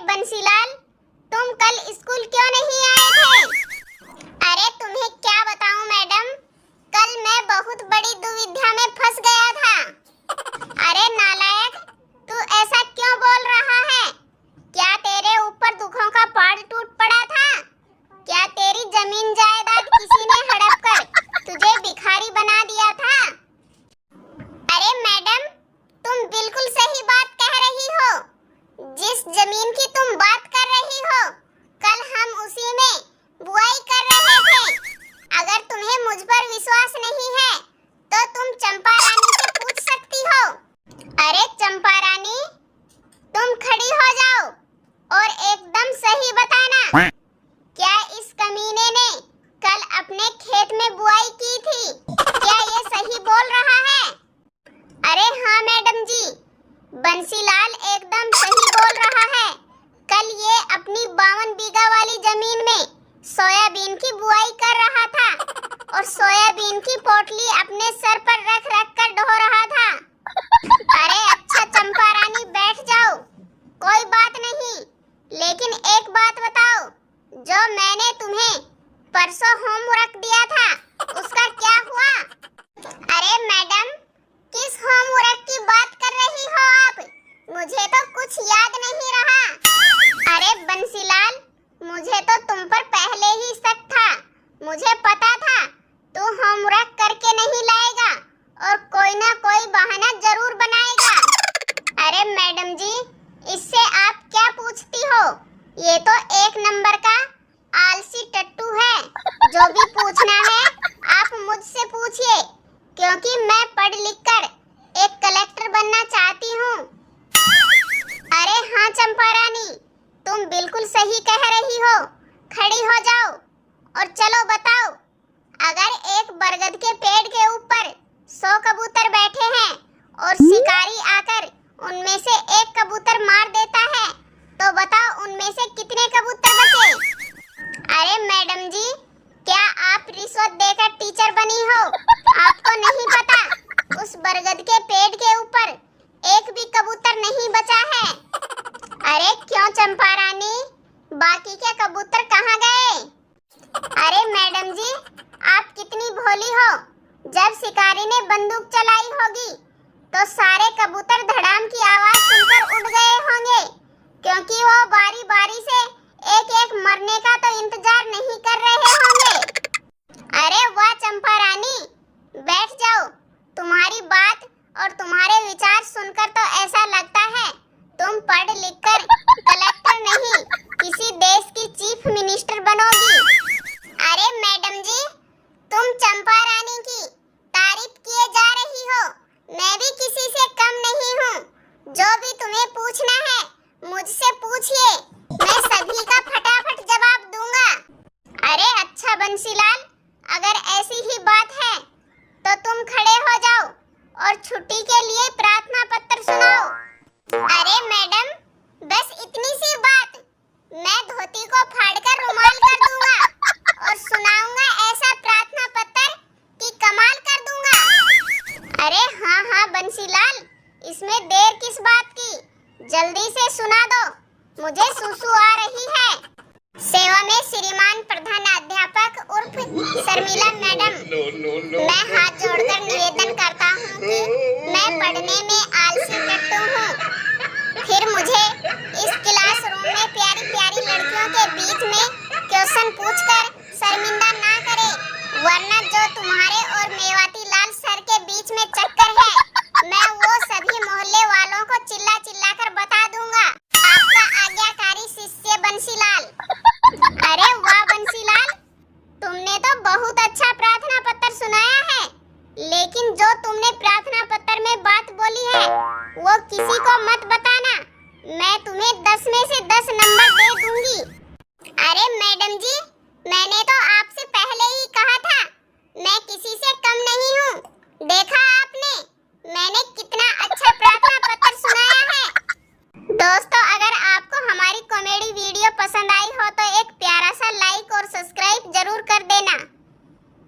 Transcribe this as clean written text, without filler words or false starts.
बंसीलाल, तुम कल स्कूल क्यों नहीं आए थे? अरे तुम्हें क्या बताऊं मैडम, कल मैं बहुत बड़ी दुविधा में फंस गया था। अरे नालायक, तू ऐसा क्यों बोल रहा है? क्या तेरे ऊपर दुखों का पहाड़ टूट पड़ा था? क्या तेरी जमीन जायदाद किसी ने हड़प कर तुझे भिखारी बना दिया था? अरे मैडम, तुम बिल्कुल सही बात कह रही हो। जिस जमीन की तुम बात कर रही हो, कल हम उसी में बुआई कर रहे थे। अगर तुम्हें मुझ पर विश्वास नहीं है तो तुम चंपा रानी से पूछ सकती हो। अरे चंपा रानी, तुम खड़ी हो जाओ और एकदम सही बताना, क्या इस कमीने ने कल अपने खेत में बुआई की थी? क्या ये सही बोल रहा है? अरे हाँ मैडम जी, बंसीलाल एकदम सही बोल रहा है। कल ये अपनी 52 बीघा वाली जमीन में सोयाबीन की बुआई कर रहा था और सोयाबीन की पोटली अपने सर पर रख रख कर ढो रहा था। अरे अच्छा चंपा रानी, बैठ जाओ, कोई बात नहीं। लेकिन एक बात बताओ, जो मैंने तुम्हें परसों होमवर्क दिया था उसका क्या हुआ? अरे मैडम, किस होमवर्क की बात कर रही हो आप? मुझे तो कुछ याद नहीं रहा। अरे बंसीलाल, मुझे तो तुम पर पहले ही शक था। मुझे पता था तू होमवर्क करके नहीं लाएगा और कोई ना कोई बहाना जरूर बनाएगा। अरे मैडम जी, इससे आप क्या पूछती हो? ये तो एक नंबर का आलसी टट्टू है। जो भी पूछना है आप मुझसे पूछिए, क्योंकि मैं पढ़ लिख कर एक कलेक्टर बनना चाहती हूँ। अरे हाँ चंपा रानी, तुम बिल्कुल सही कह रही हो। खड़ी हो जाओ और चलो बताओ, अगर एक बरगद के पेड़ के ऊपर 100 कबूतर बैठे हैं और शिकारी आकर उनमें से एक कबूतर मार देता है, तो बताओ उनमें से कितने कबूतर बचे? अरे मैडम जी, क्या आप रिश्वत देकर टीचर बनी हो? आपको नहीं पता उस बरगद के पेड़ के ऊपर एक भी कबूतर नहीं बचा है? अरे क्यों चंपा रानी, बाकी के कबूतर कहाँ गए? अरे मैडम जी, आप कितनी भोली हो। जब शिकारी ने बंदूक चलाई होगी तो सारे कबूतर धड़ाम की आवाज सुनकर उड़ गए होंगे, क्योंकि वो बारी बारी से एक एक मरने का तो इंतजार नहीं कर रहे होंगे। अरे वाह चंपा रानी, बैठ जाओ। तुम्हारी बात और तुम्हारे विचार सुनकर तो ऐसा लगता है तुम पढ़ लिख कर कलेक्टर नहीं, किसी देश की चीफ मिनिस्टर बनोगी। अरे मैडम जी, तुम चंपा रानी की तारीफ किए जा रही हो। मैं भी किसी से कम नहीं हूँ। जो भी तुम्हें पूछना है मुझसे पूछिए, मैं सभी का फटाफट जवाब दूंगा। अरे अच्छा बंसीलाल, अगर ऐसी ही बात है तो तुम खड़े हो जाओ और छुट्टी के लिए प्रार्थना पत्र सुनाओ। अरे मैडम, बस इतनी सी बात, मैं धोती को फाड़कर रुमाल कर दूंगा और सुनाऊंगा ऐसा प्रार्थना पत्र कि कमाल कर दूंगा। अरे हाँ हाँ बंसीलाल, इसमें देर किस बात की, जल्दी से सुना दो, मुझे सुसु आ रही है। सेवा में श्रीमान प्रधानाध्यापक उर्फ शर्मिला मैडम, मैं हाथ जोड़कर निवेदन करता हूँ कि मैं पढ़ने में आलसी टट्टू हूँ। फिर मुझे इस क्लासरूम में प्यारी प्यारी लड़कियों के बीच में क्वेश्चन पूछकर शर्मिंदा ना करे, वरना जो तुम्हारे और मेवाती लाल सर के बीच में चक्कर है, मैं वो सभी मोहल्ले वालों को चिल्ला चिल्ला कर बता दूंगा। आपका आज्ञाकारी शिष्य बंसीलाल। अरे वाह बंसीलाल, तुमने तो बहुत अच्छा प्रार्थना पत्र सुनाया है, लेकिन जो तुमने प्रार्थना पत्र में बात बोली है वो किसी को मत बताना, मैं तुम्हें 10 में से 10 नंबर दे दूंगी। अरे मैडम जी, मैंने तो आपसे पहले ही कहा था, मैं किसी से कम नहीं हूँ।